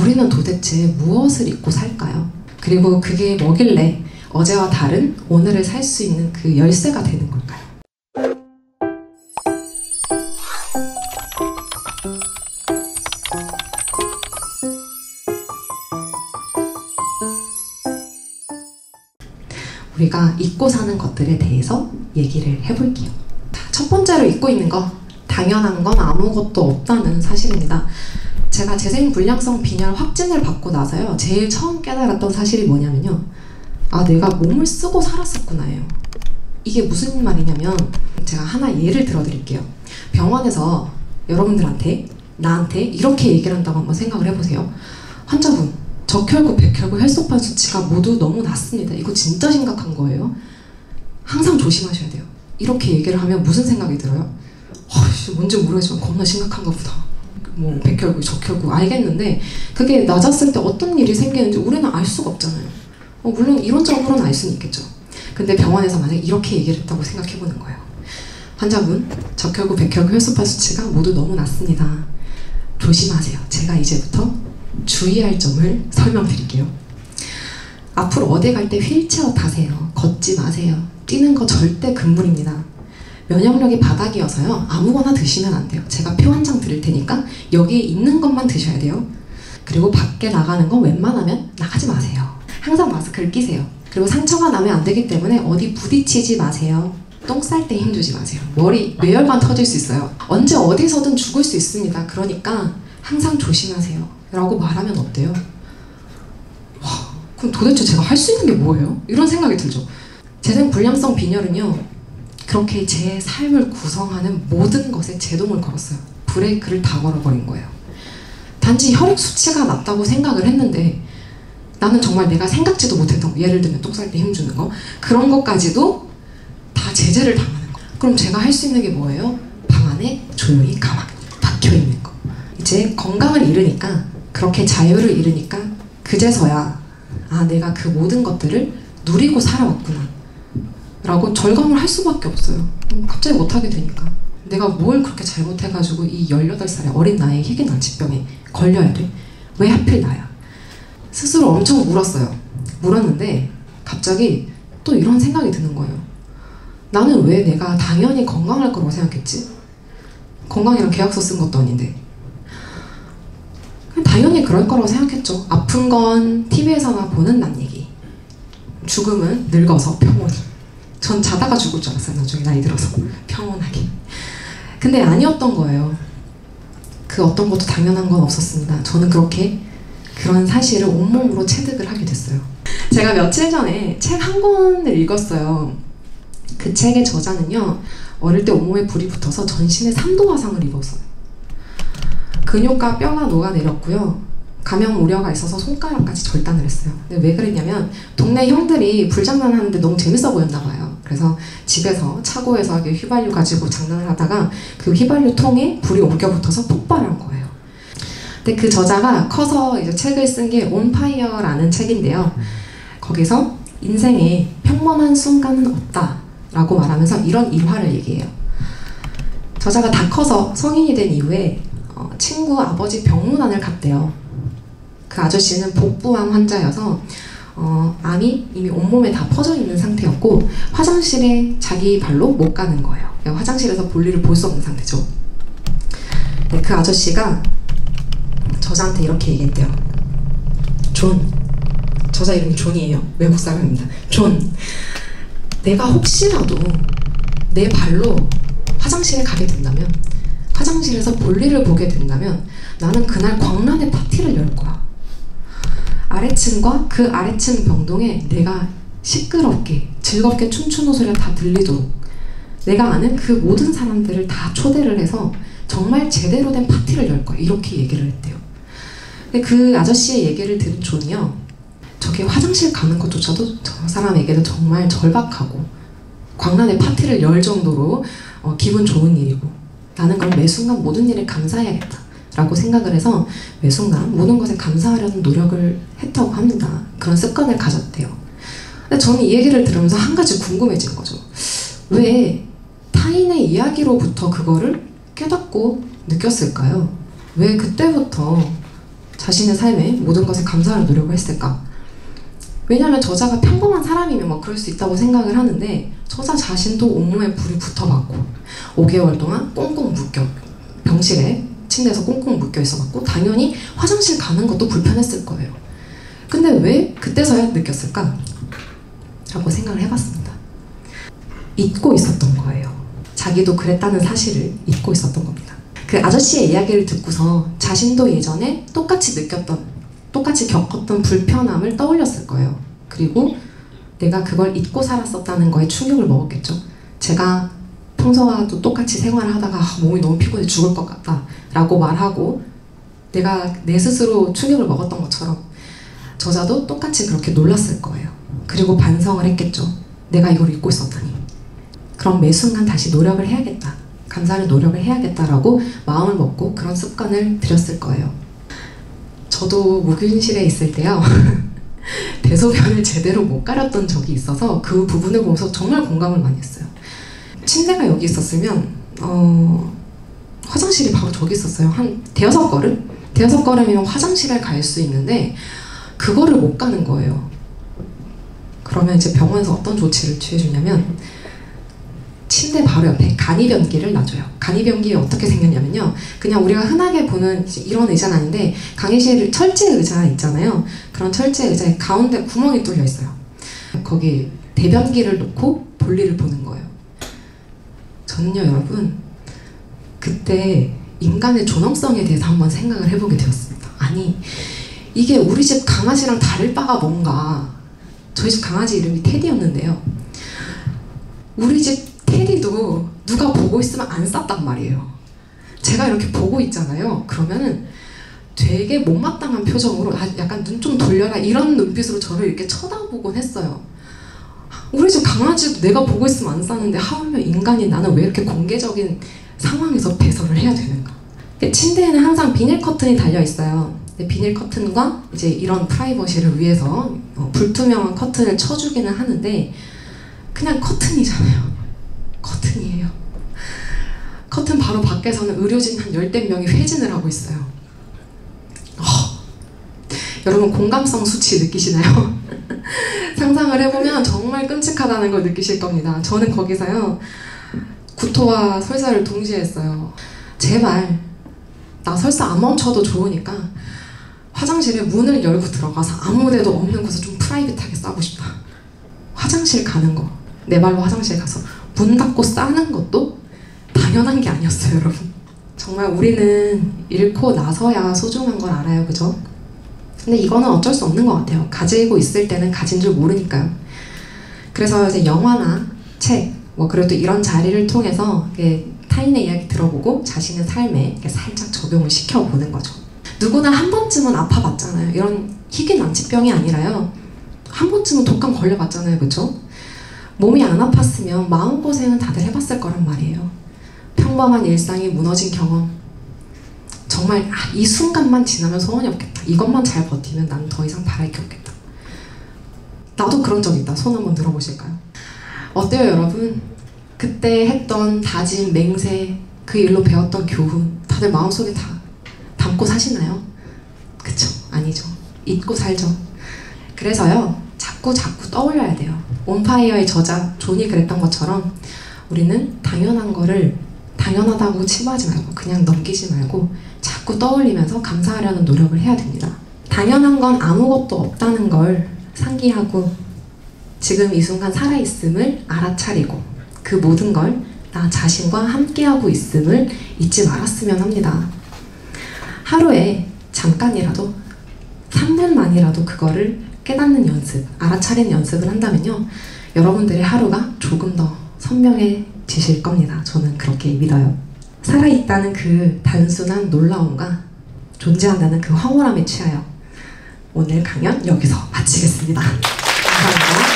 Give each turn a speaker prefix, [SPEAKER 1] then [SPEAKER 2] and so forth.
[SPEAKER 1] 우리는 도대체 무엇을 잊고 살까요? 그리고 그게 뭐길래 어제와 다른 오늘을 살 수 있는 그 열쇠가 되는 걸까요? 우리가 잊고 사는 것들에 대해서 얘기를 해볼게요. 첫 번째로 잊고 있는 거, 당연한 건 아무것도 없다는 사실입니다. 제가 재생불량성 빈혈 확진을 받고 나서요, 제일 처음 깨달았던 사실이 뭐냐면요, 아, 내가 몸을 쓰고 살았었구나예요. 이게 무슨 말이냐면, 제가 하나 예를 들어드릴게요. 병원에서 여러분들한테, 나한테 이렇게 얘기를 한다고 한번 생각을 해보세요. 환자분, 적혈구, 백혈구, 혈소판 수치가 모두 너무 낮습니다. 이거 진짜 심각한 거예요. 항상 조심하셔야 돼요. 이렇게 얘기를 하면 무슨 생각이 들어요? 뭔지 모르겠지만 겁나 심각한가 보다. 뭐 백혈구, 적혈구 알겠는데 그게 낮았을 때 어떤 일이 생기는지 우리는 알 수가 없잖아요. 물론 이론적으로는 알 수는 있겠죠. 근데 병원에서 만약에 이렇게 얘기를 했다고 생각해보는 거예요. 환자분, 적혈구, 백혈구, 혈소판 수치가 모두 너무 낮습니다. 조심하세요. 제가 이제부터 주의할 점을 설명드릴게요. 앞으로 어디 갈 때 휠체어 타세요. 걷지 마세요. 뛰는 거 절대 금물입니다. 면역력이 바닥이어서요, 아무거나 드시면 안 돼요. 제가 표 한 장 드릴 테니까 여기에 있는 것만 드셔야 돼요. 그리고 밖에 나가는 건 웬만하면 나가지 마세요. 항상 마스크를 끼세요. 그리고 상처가 나면 안 되기 때문에 어디 부딪히지 마세요. 똥 쌀 때 힘주지 마세요. 뇌혈관 터질 수 있어요. 언제 어디서든 죽을 수 있습니다. 그러니까 항상 조심하세요 라고 말하면 어때요? 와, 그럼 도대체 제가 할 수 있는 게 뭐예요? 이런 생각이 들죠. 재생불량성 빈혈은요, 그렇게 제 삶을 구성하는 모든 것에 제동을 걸었어요. 브레이크를 다 걸어버린 거예요. 단지 혈액 수치가 낮다고 생각을 했는데 나는 정말 내가 생각지도 못했던 거, 예를 들면 똥 쌀 때 힘주는 거, 그런 것까지도 다 제재를 당하는 거. 그럼 제가 할 수 있는 게 뭐예요? 방 안에 조용히 가만히 박혀있는 거. 이제 건강을 잃으니까, 그렇게 자유를 잃으니까 그제서야 아, 내가 그 모든 것들을 누리고 살아왔구나 라고 절감을 할 수밖에 없어요. 갑자기 못하게 되니까. 내가 뭘 그렇게 잘못해가지고 이 18살의 어린 나이에 희귀난 질병에 걸려야 돼? 왜 하필 나야? 스스로 엄청 물었어요. 물었는데 갑자기 또 이런 생각이 드는 거예요. 나는 왜 내가 당연히 건강할 거라고 생각했지? 건강이랑 계약서 쓴 것도 아닌데. 당연히 그럴 거라고 생각했죠. 아픈 건 TV에서나 보는 남 얘기. 죽음은 늙어서 평온히. 전 자다가 죽을 줄 알았어요. 나중에 나이 들어서 평온하게. 근데 아니었던 거예요. 그 어떤 것도 당연한 건 없었습니다. 저는 그런 사실을 온몸으로 체득을 하게 됐어요. 제가 며칠 전에 책 한 권을 읽었어요. 그 책의 저자는요, 어릴 때 온몸에 불이 붙어서 전신에 3도 화상을 입었어요. 근육과 뼈가 녹아내렸고요. 감염 우려가 있어서 손가락까지 절단을 했어요. 근데 왜 그랬냐면 동네 형들이 불장난하는데 너무 재밌어 보였나 봐요. 그래서 집에서 차고에서 휘발유 가지고 장난을 하다가 그 휘발유 통에 불이 옮겨 붙어서 폭발한 거예요. 근데 그 저자가 커서 이제 책을 쓴 게 온파이어라는 책인데요. 거기서 인생에 평범한 순간은 없다 라고 말하면서 이런 일화를 얘기해요. 저자가 다 커서 성인이 된 이후에 친구 아버지 병문안을 갔대요. 그 아저씨는 복부암 환자여서 암이 이미 온몸에 다 퍼져 있는 상태였고 화장실에 자기 발로 못 가는 거예요. 화장실에서 볼일을 볼 수 없는 상태죠. 네, 그 아저씨가 저자한테 이렇게 얘기했대요. 존, 저자 이름이 존이에요. 외국 사람입니다. 존, 내가 혹시라도 내 발로 화장실에 가게 된다면, 화장실에서 볼일을 보게 된다면 나는 그날 광란의 파티를 열 거야. 아래층과 그 아래층 병동에 내가 시끄럽게 즐겁게 춤추는 소리가 다 들리도록 내가 아는 그 모든 사람들을 다 초대를 해서 정말 제대로 된 파티를 열 거야. 이렇게 얘기를 했대요. 근데 그 아저씨의 얘기를 들은 존이요, 저게 화장실 가는 것조차도 저 사람에게는 정말 절박하고 광란의 파티를 열 정도로 기분 좋은 일이고 나는 그럼 매 순간 모든 일에 감사해야겠다 라고 생각을 해서 매 순간 모든 것에 감사하려는 노력을 했다고 합니다. 그런 습관을 가졌대요. 근데 저는 이 얘기를 들으면서 한 가지 궁금해진 거죠. 왜 타인의 이야기로부터 그거를 깨닫고 느꼈을까요? 왜 그때부터 자신의 삶에 모든 것에 감사할 노력을 했을까? 왜냐하면 저자가 평범한 사람이면 뭐 그럴 수 있다고 생각을 하는데 저자 자신도 온몸에 불이 붙어봤고 5개월 동안 꽁꽁 묶여 병실에 침대에서 꽁꽁 묶여 있어갖고 당연히 화장실 가는 것도 불편했을 거예요. 근데 왜 그때서야 느꼈을까? 라고 생각을 해봤습니다. 잊고 있었던 거예요. 자기도 그랬다는 사실을 잊고 있었던 겁니다. 그 아저씨의 이야기를 듣고서 자신도 예전에 똑같이 겪었던 불편함을 떠올렸을 거예요. 그리고 내가 그걸 잊고 살았었다는 거에 충격을 먹었겠죠. 제가 평소와도 똑같이 생활을 하다가 몸이 너무 피곤해 죽을 것 같다 라고 말하고 내가 내 스스로 충격을 먹었던 것처럼 저자도 똑같이 그렇게 놀랐을 거예요. 그리고 반성을 했겠죠. 내가 이걸 잊고 있었다니. 그럼 매 순간 다시 노력을 해야겠다. 감사를 노력을 해야겠다라고 마음을 먹고 그런 습관을 들였을 거예요. 저도 무균실에 있을 때요. 대소변을 제대로 못 가렸던 적이 있어서 그 부분을 보면서 정말 공감을 많이 했어요. 침대가 여기 있었으면 화장실이 바로 저기 있었어요. 한 대여섯 걸음이면 화장실을 갈 수 있는데 그거를 못 가는 거예요. 그러면 이제 병원에서 어떤 조치를 취해주냐면 침대 바로 옆에 간이변기를 놔줘요. 간이변기 어떻게 생겼냐면요. 그냥 우리가 흔하게 보는 이런 의자는 아닌데 강의실 철제 의자 있잖아요. 그런 철제 의자에 가운데 구멍이 뚫려 있어요. 거기 대변기를 놓고 볼일을 보는 거예요. 저는요 여러분 그때 인간의 존엄성에 대해서 한번 생각을 해보게 되었습니다. 아니 이게 우리 집 강아지랑 다를 바가 뭔가. 저희 집 강아지 이름이 테디였는데요. 우리 집 테디도 누가 보고 있으면 안 쌌단 말이에요. 제가 이렇게 보고 있잖아요. 그러면은 되게 못마땅한 표정으로 약간 눈 좀 돌려라 이런 눈빛으로 저를 이렇게 쳐다보곤 했어요. 우리 집 강아지도 내가 보고 있으면 안 싸는데 하물며 인간인 나는 왜 이렇게 공개적인 상황에서 배설을 해야 되는가. 침대에는 항상 비닐 커튼이 달려 있어요. 비닐 커튼과 이제 이런 프라이버시를 위해서 불투명한 커튼을 쳐주기는 하는데 그냥 커튼이잖아요. 커튼이에요. 커튼 바로 밖에서는 의료진 한 10대 명이 회진을 하고 있어요. 여러분 공감성 수치 느끼시나요? 상상을 해보면 정말 끔찍하다는 걸 느끼실 겁니다. 저는 거기서요 구토와 설사를 동시에 했어요. 제발 나 설사 안 멈춰도 좋으니까 화장실에 문을 열고 들어가서 아무 데도 없는 곳에 좀 프라이빗하게 싸고 싶다. 화장실 가는 거, 내 발로 화장실 가서 문 닫고 싸는 것도 당연한 게 아니었어요, 여러분. 정말 우리는 잃고 나서야 소중한 걸 알아요, 그죠? 근데 이거는 어쩔 수 없는 것 같아요. 가지고 있을 때는 가진 줄 모르니까요. 그래서 이제 영화나 책, 그래도 이런 자리를 통해서 타인의 이야기 들어보고 자신의 삶에 살짝 적용을 시켜보는 거죠. 누구나 한 번쯤은 아파봤잖아요. 이런 희귀 난치병이 아니라요. 한 번쯤은 독감 걸려봤잖아요, 그쵸? 몸이 안 아팠으면 마음고생은 다들 해봤을 거란 말이에요. 평범한 일상이 무너진 경험. 정말 이 순간만 지나면 소원이 없겠다. 이것만 잘 버티면 난 더 이상 바랄 게 없겠다. 나도 그런 적 있다. 손 한번 들어보실까요? 어때요, 여러분? 그때 했던 다짐, 맹세, 그 일로 배웠던 교훈 다들 마음속에 다 담고 사시나요? 그쵸? 아니죠. 잊고 살죠. 그래서요, 자꾸 떠올려야 돼요. 온파이어의 저자 존이 그랬던 것처럼 우리는 당연한 거를 당연하다고 치부하지 말고 그냥 넘기지 말고 자꾸 떠올리면서 감사하려는 노력을 해야 됩니다. 당연한 건 아무것도 없다는 걸 상기하고 지금 이 순간 살아있음을 알아차리고 그 모든 걸 나 자신과 함께하고 있음을 잊지 말았으면 합니다. 하루에 잠깐이라도 3분만이라도 그거를 깨닫는 연습, 알아차리는 연습을 한다면요, 여러분들의 하루가 조금 더 선명해지실 겁니다. 저는 그렇게 믿어요. 살아있다는 그 단순한 놀라움과 존재한다는 그 황홀함에 취하여 오늘 강연 여기서 마치겠습니다. 감사합니다.